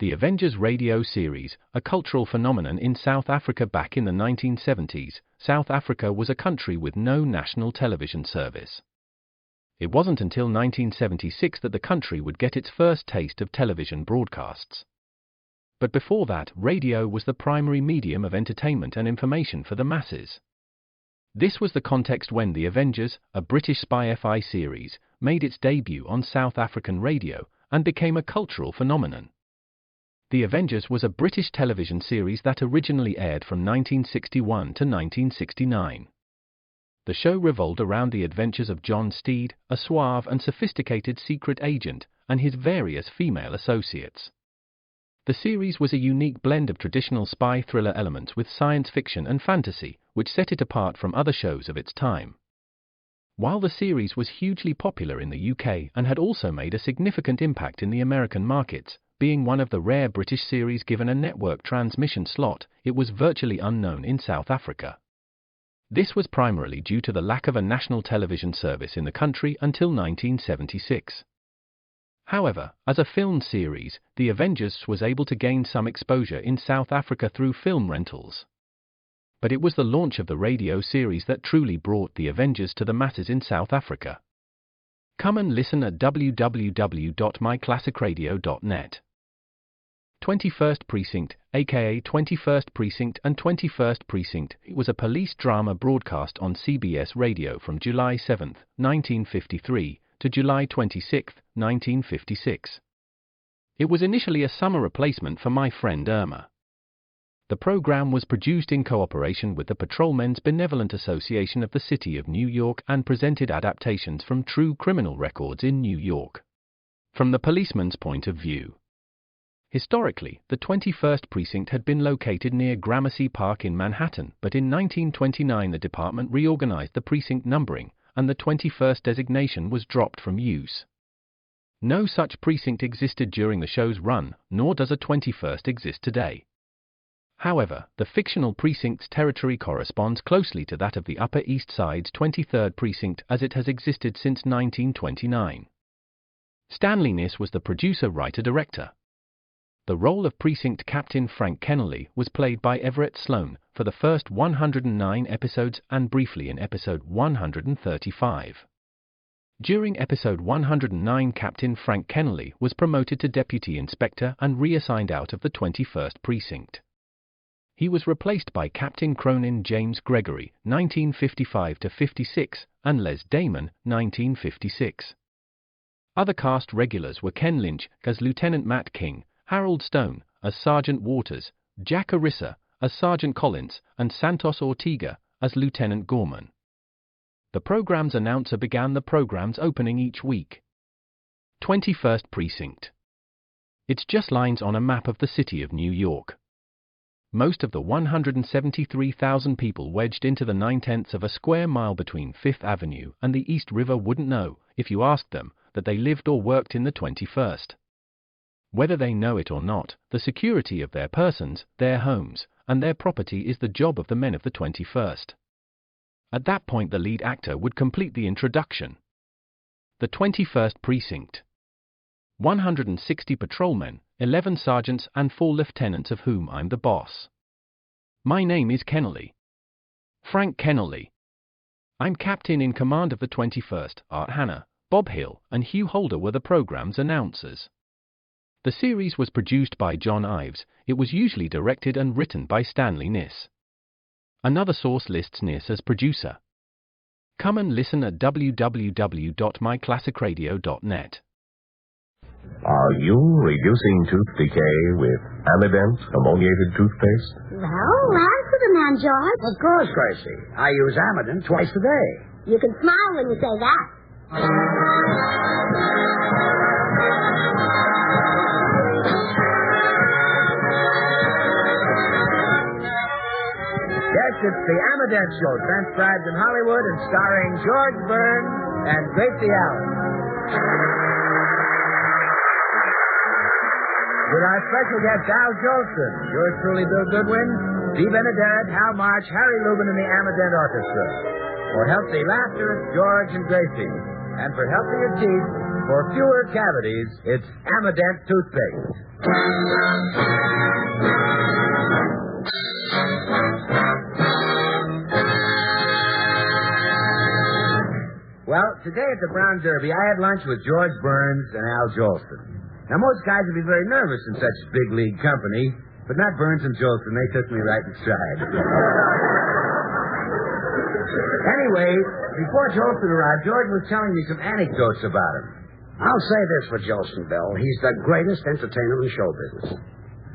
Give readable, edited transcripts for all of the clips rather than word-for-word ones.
The Avengers radio series, a cultural phenomenon in South Africa back in the 1970s. South Africa was a country with no national television service. It wasn't until 1976 that the country would get its first taste of television broadcasts. But before that, radio was the primary medium of entertainment and information for the masses. This was the context when The Avengers, a British spy-fi series, made its debut on South African radio and became a cultural phenomenon. The Avengers was a British television series that originally aired from 1961 to 1969. The show revolved around the adventures of John Steed, a suave and sophisticated secret agent, and his various female associates. The series was a unique blend of traditional spy thriller elements with science fiction and fantasy, which set it apart from other shows of its time. While the series was hugely popular in the UK and had also made a significant impact in the American markets, being one of the rare British series given a network transmission slot, it was virtually unknown in South Africa. This was primarily due to the lack of a national television service in the country until 1976. However, as a film series, The Avengers was able to gain some exposure in South Africa through film rentals. But it was the launch of the radio series that truly brought The Avengers to the masses in South Africa. Come and listen at www.myclassicradio.net. 21st Precinct, aka 21st Precinct and 21st Precinct, was a police drama broadcast on CBS Radio from July 7, 1953, to July 26, 1956. It was initially a summer replacement for My Friend Irma. The program was produced in cooperation with the Patrolmen's Benevolent Association of the City of New York and presented adaptations from true criminal records in New York. From the policeman's point of view. Historically, the 21st Precinct had been located near Gramercy Park in Manhattan, but in 1929 the department reorganized the precinct numbering, and the 21st designation was dropped from use. No such precinct existed during the show's run, nor does a 21st exist today. However, the fictional precinct's territory corresponds closely to that of the Upper East Side's 23rd Precinct as it has existed since 1929. Stanley Niss was the producer-writer-director. The role of Precinct Captain Frank Kennelly was played by Everett Sloan for the first 109 episodes and briefly in episode 135. During episode 109, Captain Frank Kennelly was promoted to Deputy Inspector and reassigned out of the 21st Precinct. He was replaced by Captain Cronin James Gregory, 1955-56, and Les Damon, 1956. Other cast regulars were Ken Lynch as Lieutenant Matt King, Harold Stone as Sergeant Waters, Jack Arissa as Sergeant Collins, and Santos Ortega as Lieutenant Gorman. The program's announcer began the program's opening each week. 21st Precinct. It's just lines on a map of the city of New York. Most of the 173,000 people wedged into the 9/10 of a square mile between Fifth Avenue and the East River wouldn't know, if you asked them, that they lived or worked in the 21st. Whether they know it or not, the security of their persons, their homes, and their property is the job of the men of the 21st. At that point the lead actor would complete the introduction. The 21st Precinct. 160 patrolmen, 11 sergeants and 4 lieutenants of whom I'm the boss. My name is Kennelly. Frank Kennelly. I'm captain in command of the 21st. Art Hanna, Bob Hill, and Hugh Holder were the program's announcers. The series was produced by John Ives. It was usually directed and written by Stanley Niss. Another source lists Niss as producer. Come and listen at www.myclassicradio.net. Are you reducing tooth decay with Amident ammoniated toothpaste? Well, answer the man, George. Of course, Gracie. I use Amident twice a day. You can smile when you say that. Yes, it's the Amident Show, transcribed in Hollywood and starring George Burns and Gracie Allen. With our special guest, Al Jolson, yours truly, Bill Goodwin, Dee Benedad, Hal March, Harry Lubin, and the Amident Orchestra. For healthy laughter, it's George and Gracie. And for healthier teeth, For fewer cavities, it's Amident toothpaste. Well, today at the Brown Derby, I had lunch with George Burns and Al Jolsons. Now, most guys would be very nervous in such big league company, but not Burns and Jolson. They took me right in stride. Anyway, before Jolson arrived, George was telling me some anecdotes about him. I'll say this for Jolson, Bill. He's the greatest entertainer in show business.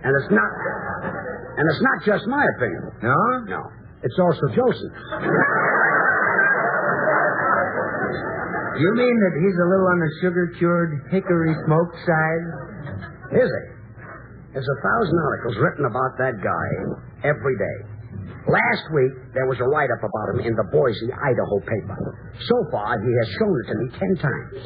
And it's not just my opinion. No? No. It's also Jolson's. You mean that he's a little on the sugar-cured, hickory-smoked side? Is he? There's 1,000 articles written about that guy every day. Last week, there was a write-up about him in the Boise, Idaho paper. So far, he has shown it to me 10 times.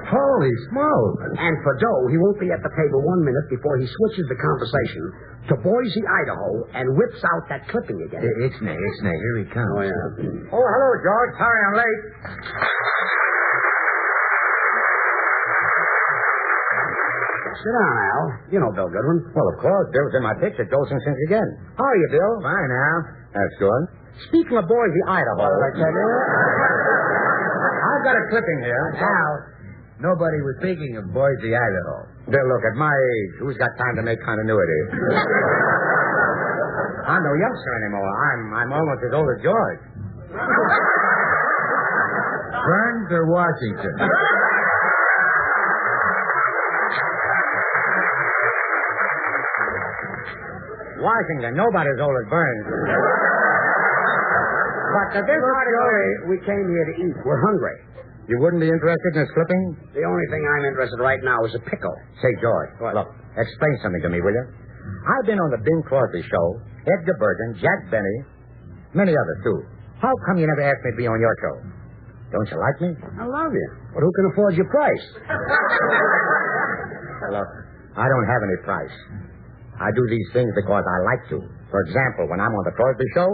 Holy smoke. And for dough, he won't be at the table 1 minute before he switches the conversation to Boise, Idaho, and whips out that clipping again. Ixnay. Here he comes. Oh, yeah. Oh, hello, George. Sorry I'm late. Sit down, Al. You know Bill Goodwin. Well, of course. Bill's in my picture. Jolson since again. How are you, Bill? Fine, Al. That's good. Speaking of Boise, Idaho, I tell you, I've got a clipping here. Al, nobody was speaking of Boise, Idaho. Bill, look, at my age, who's got time to make continuity? I'm no youngster anymore. I'm almost as old as George. Burns or Washington? Washington, nobody's old as Burns. But this article... We came here to eat. We're hungry. You wouldn't be interested in this clipping? The only thing I'm interested in right now is a pickle. Say, George, look, explain something to me, will you? I've been on the Bing Crosby show, Edgar Bergen, Jack Benny, many others, too. How come you never asked me to be on your show? Don't you like me? I love you. But who can afford your price? Look, I don't have any price. I do these things because I like to. For example, when I'm on the Crosby show,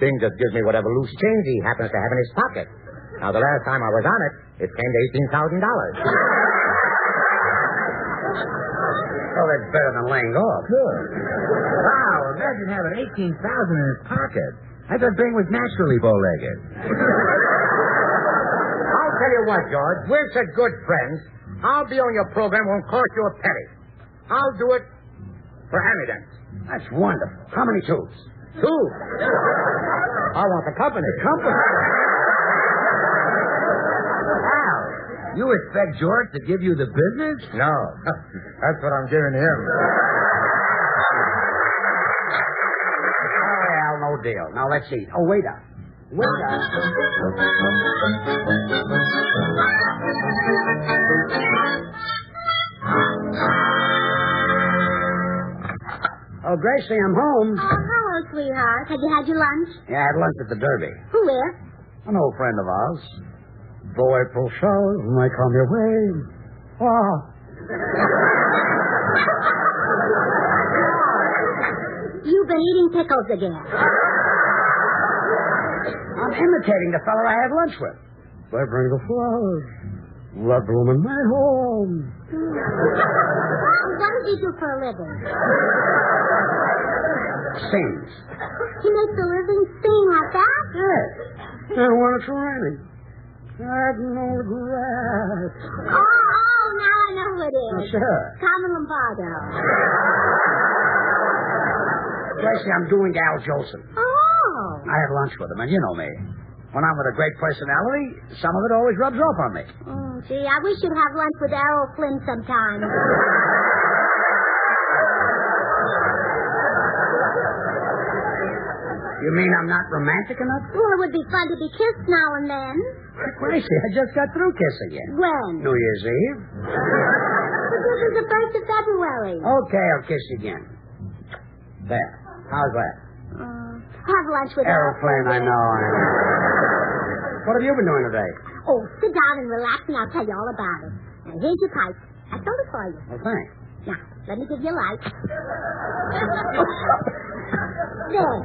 Bing just gives me whatever loose change he happens to have in his pocket. Now, the last time I was on it came to $18,000. Oh, that's better than laying off. Good. Wow, imagine having $18,000 in his pocket. I thought Bing was naturally bow-legged. I'll tell you what, George. We're such good friends. I'll be on your program. Won't cost you a penny. I'll do it for Amident. That's wonderful. How many tubes? 2. I want the company. Al, you expect George to give you the business? No. That's what I'm giving him. Sorry, Al, no deal. Now, let's eat. Oh, waiter. Oh, Gracie, I'm home. Oh, hello, sweetheart. Have you had your lunch? Yeah, I had lunch at the Derby. Who is? An old friend of ours. Blow April showers when they come your way. Oh. You've been eating pickles again. I'm imitating the fellow I had lunch with. They bring the flowers. Let bloom in my home. What does he do for a living? Sings. He makes a living singing like that? Yes. And when it's raining, I no grass. Oh, now I know who it is. Oh, sure. Carmen Lombardo. Gracie, I'm doing Al Jolson. Oh. I had lunch with him, and you know me. When I'm with a great personality, some of it always rubs off on me. Gee, I wish you'd have lunch with Errol Flynn sometime. You mean I'm not romantic enough? Well, it would be fun to be kissed now and then. Gracie, I just got through kissing you. When? New Year's Eve. But this is the 1st of February. Okay, I'll kiss you again. There. How's that? Have lunch with Errol Flynn, I know. What have you been doing today? Oh, sit down and relax, and I'll tell you all about it. Now, here's your pipe. I sold it for you. Well, thanks. Now, let me give you a light. There.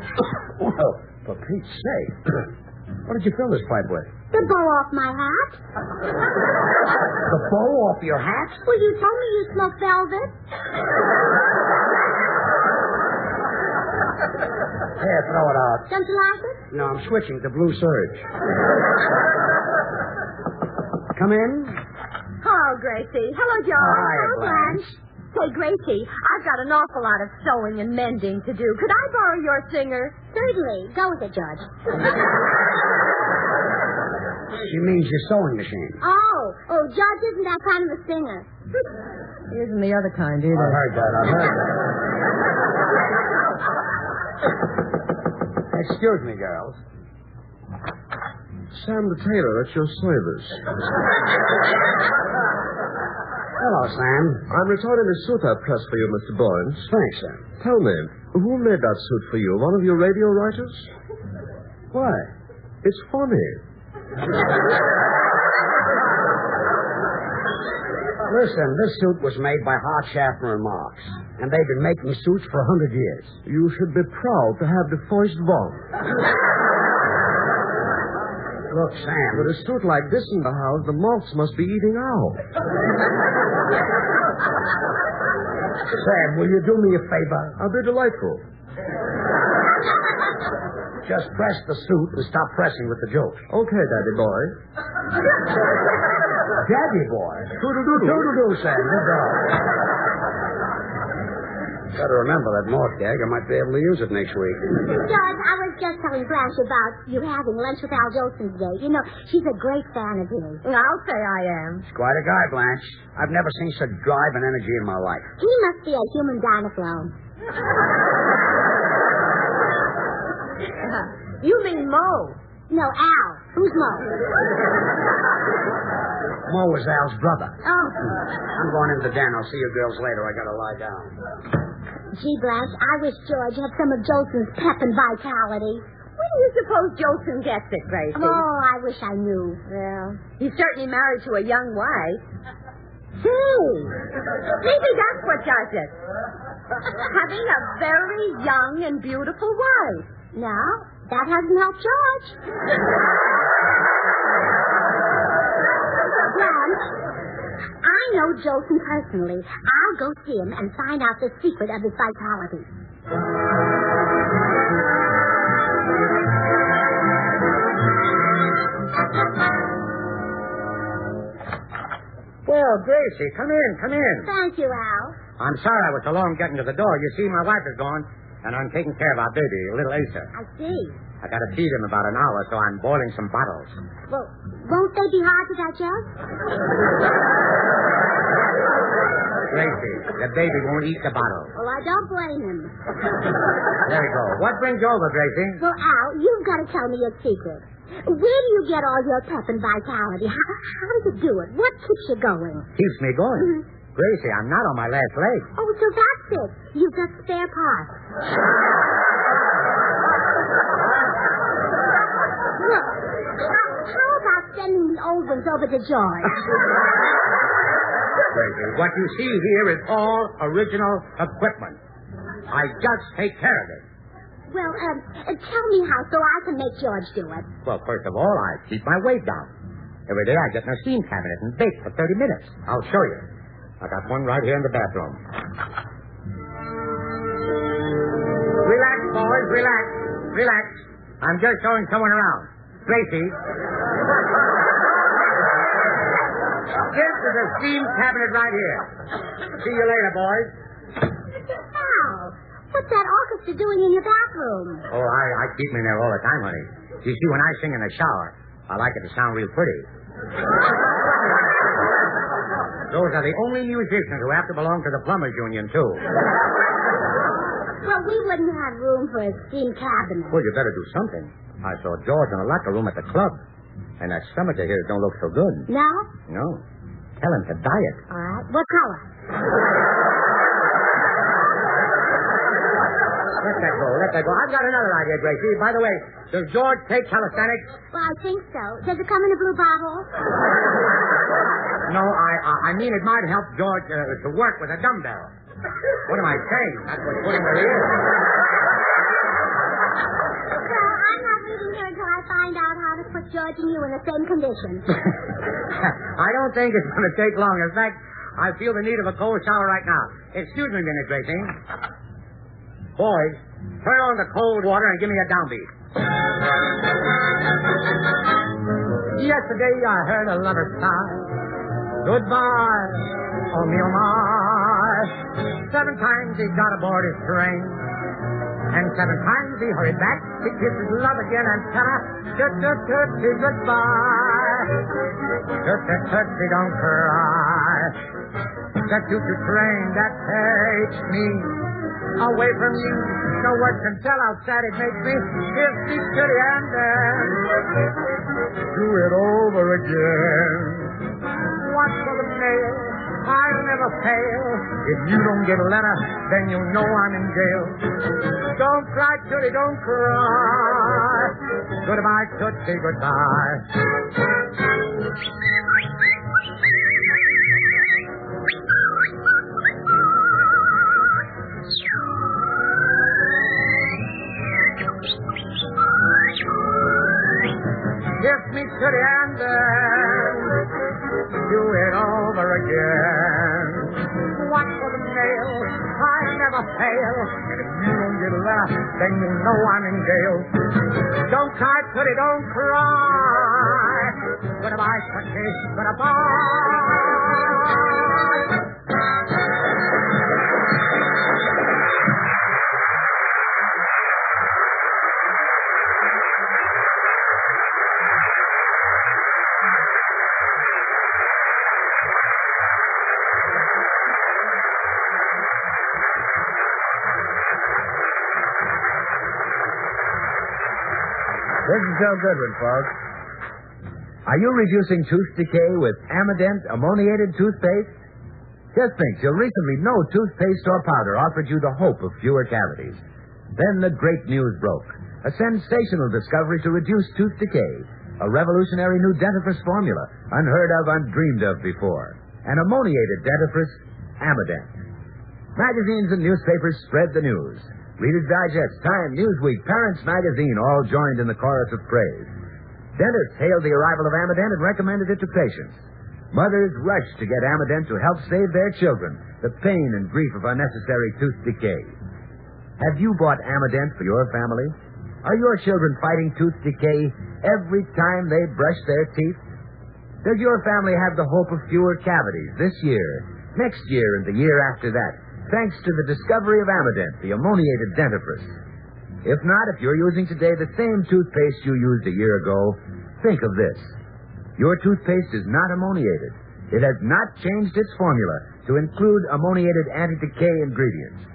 Well, for Pete's sake. What did you fill this pipe with? The bow off my hat. The bow off your hat? Well, you told me you smoke velvet. Here, throw it out. Don't you like it? No, I'm switching to Blue Surge. Come in. Hello, Gracie. Hello, George. Hi, Hello, Blanche. Say, Gracie, I've got an awful lot of sewing and mending to do. Could I borrow your singer? Certainly. Go with it, George. She means your sewing machine. Oh, George isn't that kind of a singer. He isn't the other kind, either. I heard that. Excuse me, girls. Sam the tailor at your service. Hello, Sam. I'm returning a suit I pressed for you, Mr. Burns. Thanks, Sam. Tell me, who made that suit for you? One of your radio writers? Why? It's funny. Listen, this suit was made by Hart, Schaffner & Marx, and they've been making suits for 100 years. You should be proud to have the first one. Look, Sam. With a suit like this in the house, the moths must be eating out. Sam, will you do me a favor? I'll be delightful. Just press the suit and stop pressing with the jokes. Okay, Daddy boy. Daddy boy. Toodle-doodle. Toodle-doo, Sam. Good dog. Better remember that North gag. I might be able to use it next week. George, I was just telling Blanche about you having lunch with Al Jolson today. You know, she's a great fan of his. I'll say I am. He's quite a guy, Blanche. I've never seen such drive and energy in my life. He must be a human dinosaur. You mean Mo. No, Al. Who's Mo? Mo was Al's brother. Oh. I'm going into the den. I'll see you girls later. I gotta lie down. Gee, Blanche, I wish George had some of Jolson's pep and vitality. Where do you suppose Jolson gets it, Gracie? Oh, I wish I knew. Well, he's certainly married to a young wife. Say. Maybe that's what does it. Having a very young and beautiful wife. No, that hasn't helped George. Blanche, I know Jolson personally. I'll go see him and find out the secret of his vitality. Well, Gracie, come in, come in. Thank you, Al. I'm sorry I was so long getting to the door. You see, my wife is gone, and I'm taking care of our baby, little Asa. I see. I got to feed him about an hour, so I'm boiling some bottles. Well, won't they be hard to digest? Gracie, the baby won't eat the bottle. Well, I don't blame him. There you go. What brings you over, Gracie? Well, Al, you've got to tell me your secret. Where do you get all your pep and vitality? How do you do it? What keeps you going? Keeps me going. Gracie, I'm not on my last leg. Oh, so that's it. You've got spare parts. Look, how about sending the old ones over to George? Gracie, what you see here is all original equipment. I just take care of it. Well, tell me how so I can make George do it. Well, first of all, I keep my weight down. Every day I get in a steam cabinet and bake for 30 minutes. I'll show you. I got one right here in the bathroom. Relax, boys, relax. Relax. I'm just showing someone around. Gracie. This is a steam cabinet right here. See you later, boys. Al, what's that orchestra doing in your bathroom? Oh, I keep me in there all the time, honey. You see, when I sing in the shower, I like it to sound real pretty. Those are the only musicians who have to belong to the Plumbers Union, too. Well, we wouldn't have room for a steam cabinet. Well, you better do something. I saw George in a locker room at the club. And that stomach of his don't look so good. No? No. Tell him to diet. All right. What color? Let that go, let that go. I've got another idea, Gracie. By the way, does George take calisthenics? Well, I think so. Does it come in a blue bottle? No, I mean it might help George to work with a dumbbell. What am I saying? That's what's putting where he is. I'm not leaving here until I find out how to put George and you in the same condition. I don't think it's going to take long. In fact, I feel the need of a cold shower right now. Excuse me a minute, Gracie. Boys, turn on the cold water and give me a downbeat. Yesterday I heard a lover sigh. Goodbye, oh me oh my. 7 times he got aboard his train. And 7 times he hurried back to kiss his love again and tell her, tootsie, goodbye. Tootsie, don't cry. That choo-choo train that takes me away from you. No words can tell how sad it makes me. Kiss me to the end and do it over again. Watch for the mail. I'll never fail. If you don't get a letter, then you know I'm in jail. Don't cry, Tootie, don't cry. Goodbye, Tootsie, goodbye. Kiss me to the end and do it over again. Watch for the mail, I'll never fail. If you don't get a letter, then you know I'm in jail. Don't cry, Tootie, don't cry. Goodbye, Tootie, goodbye. This is Joe Goodwin, folks. Are you reducing tooth decay with Amident ammoniated toothpaste? Just think, till recently, no toothpaste or powder offered you the hope of fewer cavities. Then the great news broke. A sensational discovery to reduce tooth decay. A revolutionary new dentifrice formula, unheard of, undreamed of before. An ammoniated dentifrice, Amident. Magazines and newspapers spread the news. Reader's Digest, Time, Newsweek, Parents Magazine all joined in the chorus of praise. Dentists hailed the arrival of Amident and recommended it to patients. Mothers rushed to get Amident to help save their children the pain and grief of unnecessary tooth decay. Have you bought Amident for your family? Are your children fighting tooth decay every time they brush their teeth? Does your family have the hope of fewer cavities this year, next year, and the year after that? Thanks to the discovery of Amident, the ammoniated dentifrice. If not, if you're using today the same toothpaste you used a year ago, think of this. Your toothpaste is not ammoniated. It has not changed its formula to include ammoniated anti-decay ingredients.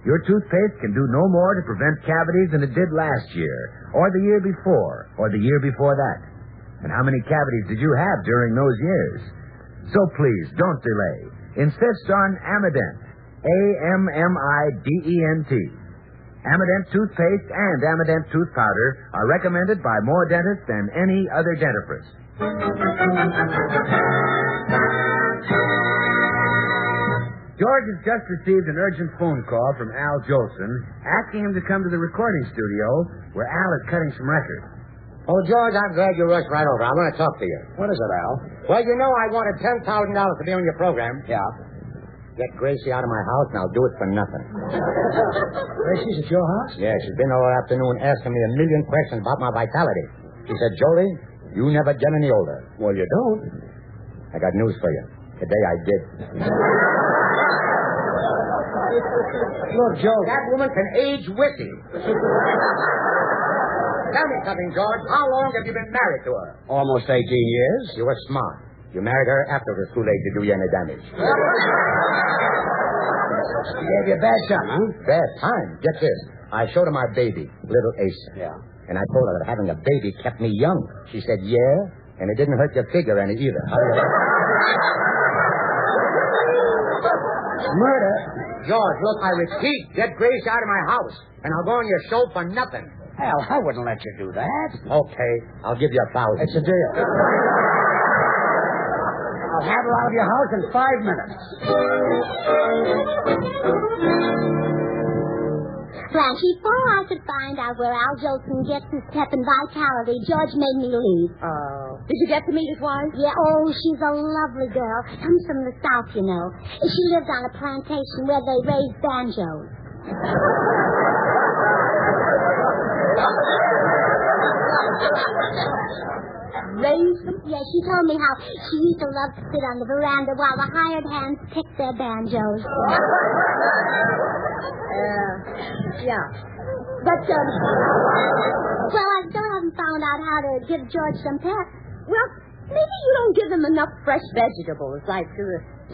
Your toothpaste can do no more to prevent cavities than it did last year, or the year before, or the year before that. And how many cavities did you have during those years? So please, don't delay. Insist on Amident. Amident. Amident toothpaste and Amident tooth powder are recommended by more dentists than any other dentifrice. George has just received an urgent phone call from Al Jolson asking him to come to the recording studio where Al is cutting some records. Oh, George, I'm glad you rushed right over. I want to talk to you. What is it, Al? Well, you know I wanted $10,000 to be on your program. Yeah. Get Gracie out of my house, and I'll do it for nothing. Gracie's at your house? Yeah, she's been all afternoon asking me a million questions about my vitality. She said, Jolie, you never get any older. Well, you don't. I got news for you. Today I did. Look, Joe. That woman can age with you. Tell me something, George. How long have you been married to her? Almost 18 years. You were smart. You married her after it was too late to do you any damage. She gave you a bad time, huh? Bad time? Get this. I showed her my baby, little Ace. Yeah. And I told her that having a baby kept me young. She said, yeah, and it didn't hurt your figure any either. How do you like? Murder? George, look, I repeat, get Grace out of my house, and I'll go on your show for nothing. Al, I wouldn't let you do that. Okay, I'll give you $1,000. It's a deal. I'll have her out of your house in 5 minutes. Blanche, before I could find out where Al Jolson gets his pep and vitality, George made me leave. Oh. Did you get to meet his wife? Yeah, oh, she's a lovely girl. Comes from the South, you know. She lives on a plantation where they raise banjos. Raise them? Yeah, she told me how she used to love to sit on the veranda while the hired hands picked their banjos. Yeah. But, well, I still haven't found out how to give George some pep. Well, maybe you don't give him enough fresh vegetables, like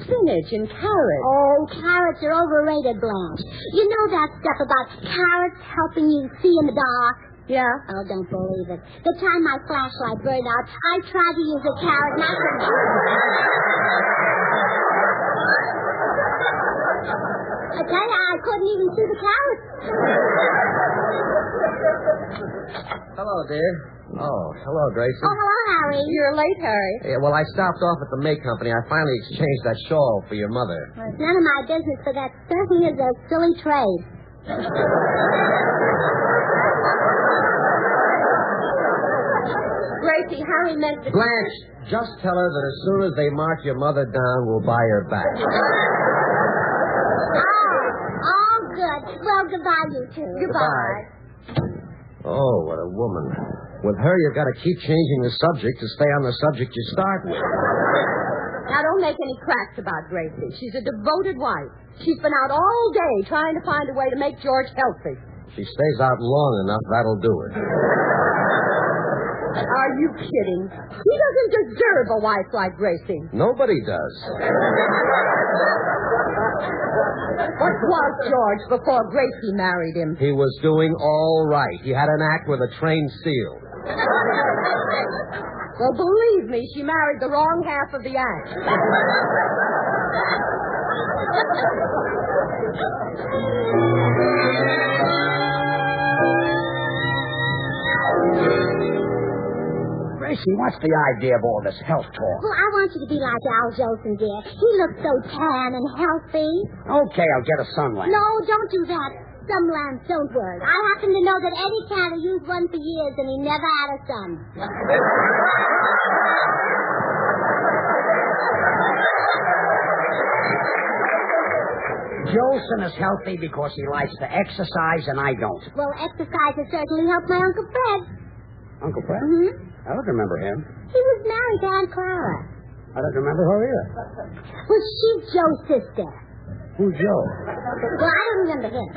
spinach and carrots. Oh, carrots are overrated, Blanche. You know that stuff about carrots helping you see in the dark? Yeah? Oh, don't believe it. The time my flashlight burned out, I tried to use a carrot and I couldn't. I tell you, I couldn't even see the carrots. Hello, dear. Oh, hello, Gracie. Oh, hello, Harry. You're late, Harry. Yeah, well, I stopped off at the May Company. I finally exchanged that shawl for your mother. Well, it's none of my business, but that certainly is a silly trade. Gracie, Harry meant to... Blanche, just tell her that as soon as they mark your mother down, we'll buy her back. Oh, good. Well, goodbye, you two. Goodbye. Oh, what a woman. With her, you've got to keep changing the subject to stay on the subject you start with. Now, don't make any cracks about Gracie. She's a devoted wife. She's been out all day trying to find a way to make George healthy. She stays out long enough, that'll do it. Are you kidding? He doesn't deserve a wife like Gracie. Nobody does. What was George before Gracie married him? He was doing all right. He had an act with a trained seal. Well, believe me, she married the wrong half of the act. Gracie, what's the idea of all this health talk? Well, I want you to be like Al Jolson, dear. He looks so tan and healthy. Okay, I'll get a sunlamp. No, don't do that. Some lamps don't work. I happen to know that Eddie Cantor used one for years and he never had a son. Jolson is healthy because he likes to exercise and I don't. Well, exercise has certainly helped my Uncle Fred. Uncle Fred? Mm-hmm. I don't remember him. He was married to Aunt Clara. I don't remember her either. Well, she's Joe's sister. Who's Joe? Well, I don't remember him.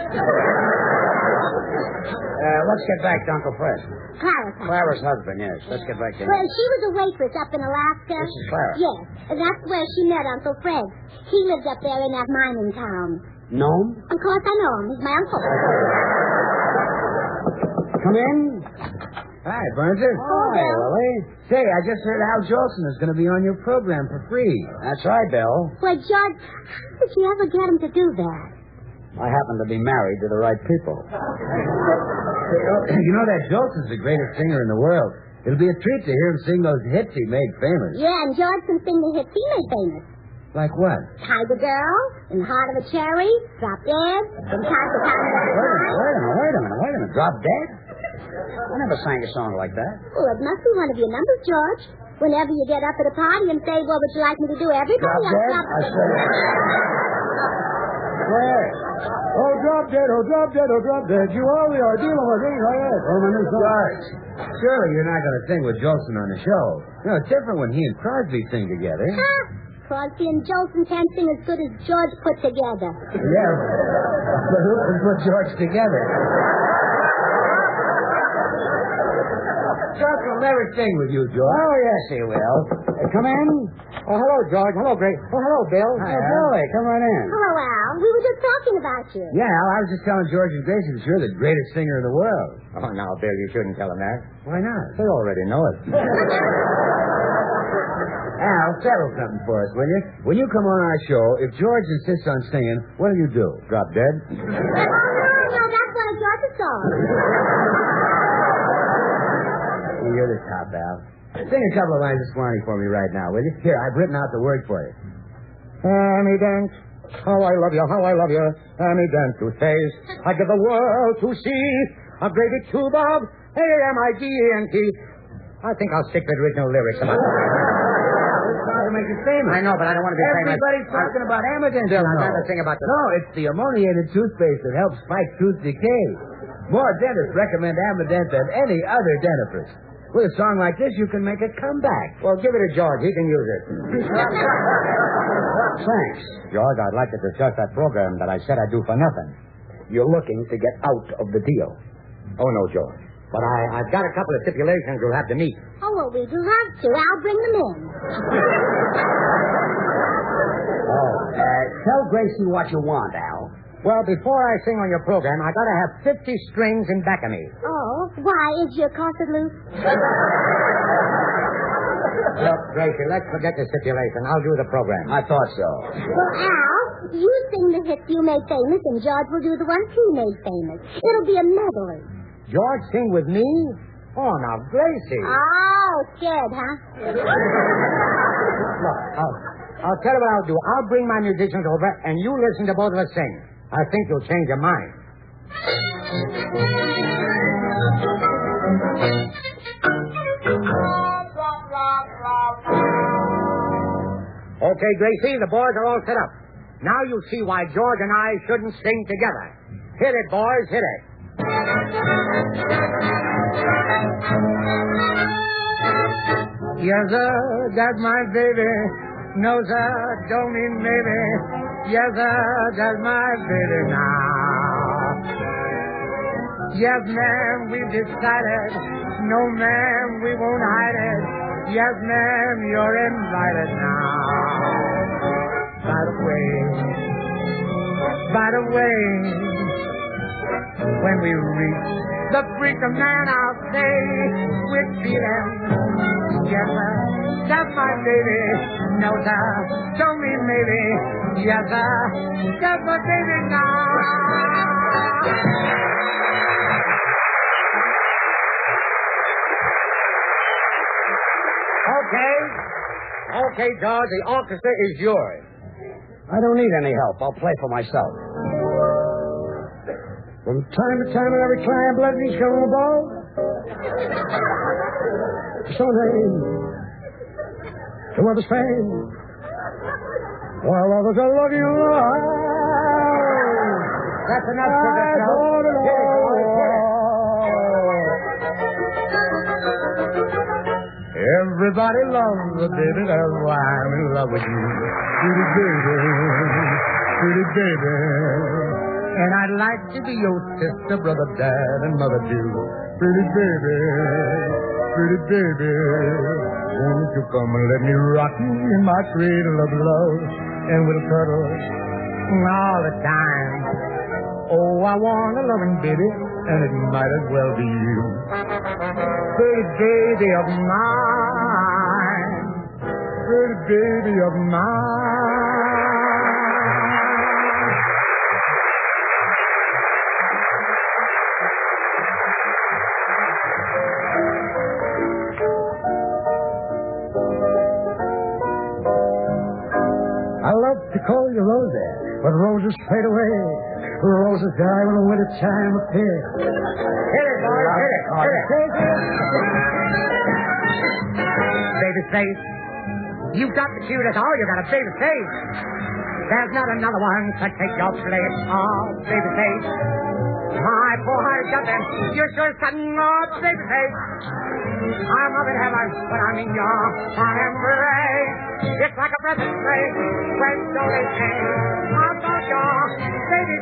Let's get back to Uncle Fred. Clara's husband. Clara's husband, yes. Let's get back to him. Well, she was a waitress up in Alaska. This is Clara. Yes, and that's where she met Uncle Fred. He lived up there in that mining town. Nome? Of course I know him. He's my uncle. Come in. Hi, Burnser. Hi, Lily. Say, I just heard Al Jolson is going to be on your program for free. That's right, Bill. Well, George, how did you ever get him to do that? I happen to be married to the right people. You know that Jolson's the greatest singer in the world. It'll be a treat to hear him sing those hits he made famous. Yeah, and George can sing the hits he made famous. Like what? Tiger Girl, In the Heart of a Cherry, Drop Dead, From Time to Time. Wait a minute. Drop Dead? I never sang a song like that. Well, it must be one of your numbers, George. Whenever you get up at a party and say, what would you like me to do? Everybody Drop else Dead? drops I said... Where? Oh, Drop Dead, Drop Dead. You are, we are dealing with things like that. Oh, my new song. George, surely you're not going to sing with Jolson on the show. No, it's different when he and Crosby sing together. Ah, Crosby and Jolson can't sing as good as George put together. Yeah, but who can put George together? George will never sing with you, George. Oh, yes, he will. Come in. Oh, hello, George. Hello, Grace. Oh, hello, Bill. Hi, Oh, Al. Billy, come right in. Hello, Al. We were just talking about you. Yeah, Al, I was just telling George and Gracie that you're the greatest singer in the world. Oh, now, Bill, you shouldn't tell him that. Why not? They already know it. Al, settle something for us, will you? When you come on our show, if George insists on singing, what do you do? Drop dead? Oh, no, that's one of George's songs. Well, you're the top, Al. Sing a couple of lines of Swanee for me right now, will you? Here, I've written out the word for you. Sammy dance, How I love you, how I love you. Amident toothpaste. I give the world to see. A gravy tube of A-M-I-D-E-N-T. I think I'll stick to the original lyrics. Trying to make it famous. I know, but I don't want to be famous. Everybody's talking about Amident. Bill, I'd rather sing about the... No, it's the ammoniated toothpaste that helps fight tooth decay. More dentists recommend Amident than any other dentifrice. With a song like this, you can make a comeback. Well, give it to George. He can use it. Thanks. George, I'd like to discuss that program that I said I'd do for nothing. You're looking to get out of the deal. Oh, no, George. But I've got a couple of stipulations you'll have to meet. Oh, well, we'd love to. I'll bring them in. Tell Gracie what you want, Al. Well, before I sing on your program, I gotta have 50 strings in back of me. Oh, why? Is your corset loose? Look, Gracie, let's forget the stipulation. I'll do the program. I thought so. Well, Al, you sing the hits you made famous, and George will do the ones he made famous. It'll be a medley. George sing with me? Oh, now, Gracie. Oh, scared, huh? Look, I'll tell you what I'll do. I'll bring my musicians over, and you listen to both of us sing. I think you'll change your mind. Okay, Gracie, the boys are all set up. Now you'll see why George and I shouldn't sing together. Hit it, boys, hit it. Yes, sir, that's my baby. No, sir, don't mean maybe. Yes, sir, that's my baby now. Yes, ma'am, we've decided. No, ma'am, we won't hide it. Yes, ma'am, you're invited now. By the way, when we reach the freedom man, I'll say we're feeling. Yes, sir, that's my baby. No, sir, don't mean maybe. Yes, sir, that's my baby now. Okay, George, the orchestra is yours. I don't need any help. I'll play for myself. From time to time, every client blood needs come on the ball. So name to others' fame. While others are looking alive. That's enough for the show. Everybody loves a baby, that's why I'm in love with you. Pretty baby. And I'd like to be your sister, brother, dad, and mother too. Pretty baby. Won't you come and let me rock you in my cradle of love, and we'll cuddle all the time. Oh, I want a loving baby, and it might as well be you. Pretty baby of mine. Pretty baby of mine. I love to call you Rosa, but roses fade away. Roses die when the winter time appears. Hit it, boy. Hit it. Baby face. You've got the cutest. Oh, you got a baby face. There's not another one to take your place. Oh, baby face. My poor heart is jumping. You're sure cutting off, baby face. I'm up in heaven when I'm in your embrace. It's like a breath of spring when slowly came out of your baby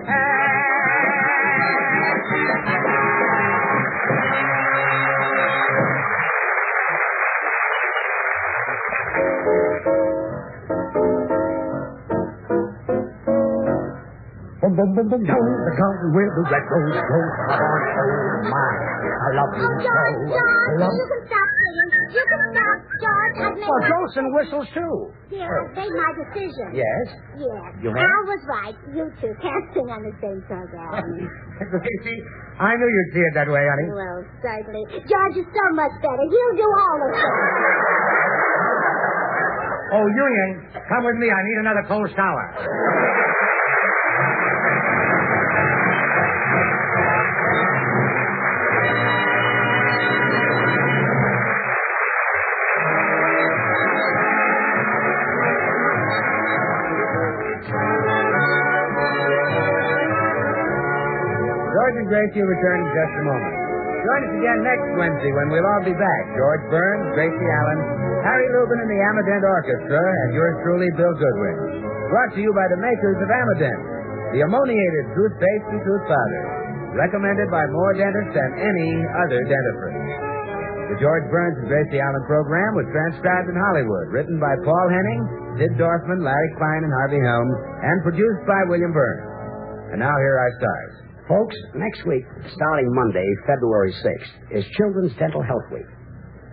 Boom, boom, boom, boom, boom. The garden where the red rose grows. Oh, my. I love you so. George, I love you can stop singing. You can stop, George. I've made Well, my... Jolson whistles, too. Dear, I've made my decision. Yes? Yes. You have? Al was right. You two can't sing on the same program. Gracie, I knew you'd see it that way, honey. Well, certainly. George is so much better. He'll do all the singing. Oh, Union, come with me. I need another cold shower. George and Gracie will return in just a moment. Join us again next Wednesday when we'll all be back. George Burns, Gracie Allen, Harry Lubin, and the Amadent Orchestra, and yours truly, Bill Goodwin. Brought to you by the makers of Amadent, the ammoniated toothpaste and tooth powder, recommended by more dentists than any other dentifrice. The George Burns and Gracie Allen program was transcribed in Hollywood, written by Paul Henning, Sid Dorfman, Larry Klein, and Harvey Helms, and produced by William Burns. And now here are our stars. Folks, next week, starting Monday, February 6th, is Children's Dental Health Week.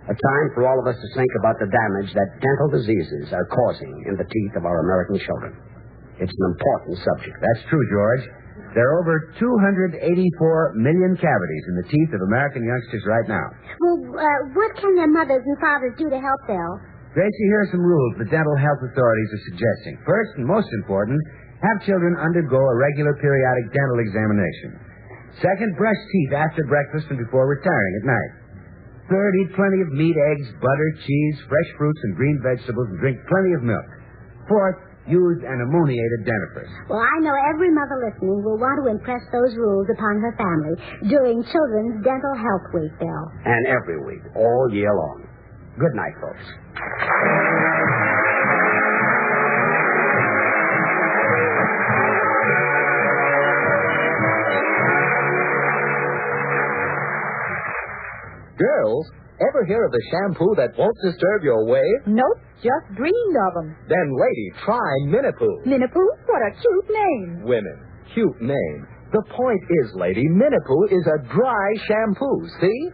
A time for all of us to think about the damage that dental diseases are causing in the teeth of our American children. It's an important subject. That's true, George. There are over 284 million cavities in the teeth of American youngsters right now. Well, what can their mothers and fathers do to help, Bill? Gracie, here are some rules the dental health authorities are suggesting. First, and most important, have children undergo a regular periodic dental examination. Second, brush teeth after breakfast and before retiring at night. Third, eat plenty of meat, eggs, butter, cheese, fresh fruits, and green vegetables, and drink plenty of milk. Fourth, use an ammoniated dentifrice. Well, I know every mother listening will want to impress those rules upon her family during Children's Dental Health Week, Bill. And every week, all year long. Good night, folks. Girls, ever hear of the shampoo that won't disturb your wave? Nope, just dreamed of them. Then, lady, try Minipoo. Minipoo? What a cute name. Women, cute name. The point is, lady, Minipoo is a dry shampoo, see?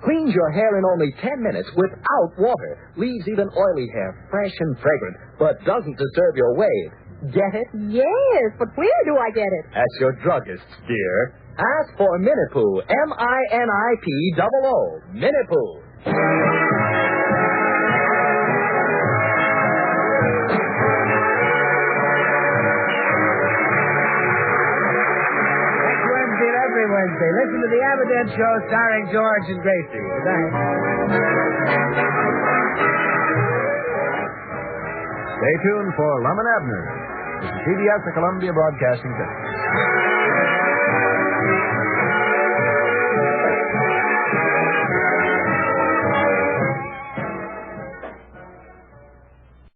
Cleans your hair in only 10 minutes without water. Leaves even oily hair fresh and fragrant, but doesn't disturb your wave. Get it? Yes, but where do I get it? At your druggist, dear. Ask for Minipoo. M-I-N-I-P-O-O. Minipoo. Every Wednesday, listen to the Amadent Show starring George and Gracie. Good night. Stay tuned for Lum and Abner. This is CBS, the Columbia Broadcasting System.